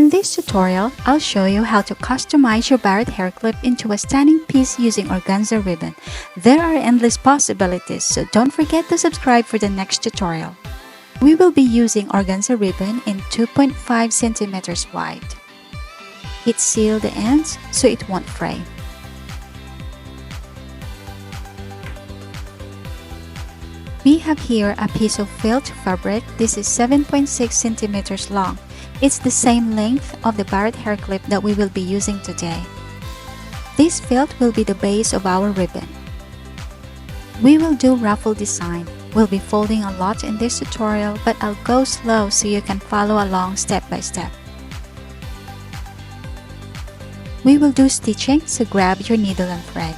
In this tutorial, I'll show you how to customize your barrette hair clip into a stunning piece using organza ribbon. There are endless possibilities, so don't forget to subscribe for the next tutorial. We will be using organza ribbon in 2.5 centimeters wide. Heat seal the ends so it won't fray. We have here a piece of felt fabric. This is 7.6 centimeters long. It's the same length of the barrette hair clip that we will be using today. This felt will be the base of our ribbon. We will do ruffle design. We'll be folding a lot in this tutorial, but I'll go slow so you can follow along step by step. We will do stitching, so grab your needle and thread.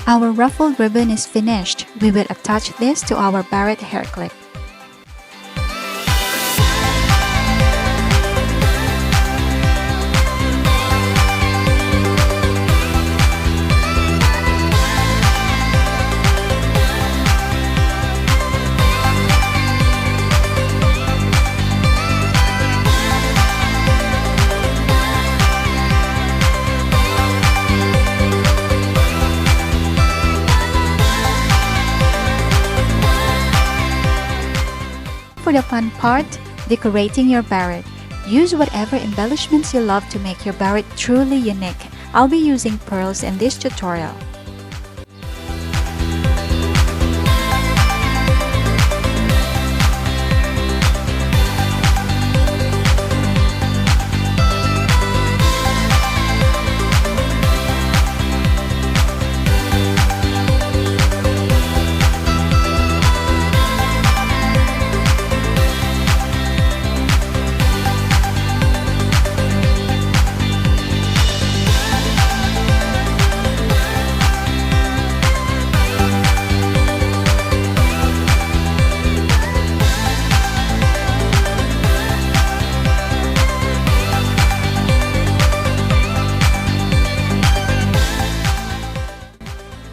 Our ruffled ribbon is finished. We will attach this to our barrette hair clip. For the fun part, decorating your barrette. Use whatever embellishments you love to make your barrette truly unique. I'll be using pearls in this tutorial.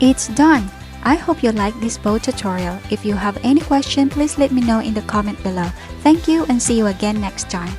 It's done! I hope you like this bow tutorial. If you have any question, please let me know in the comment below. Thank you and see you again next time.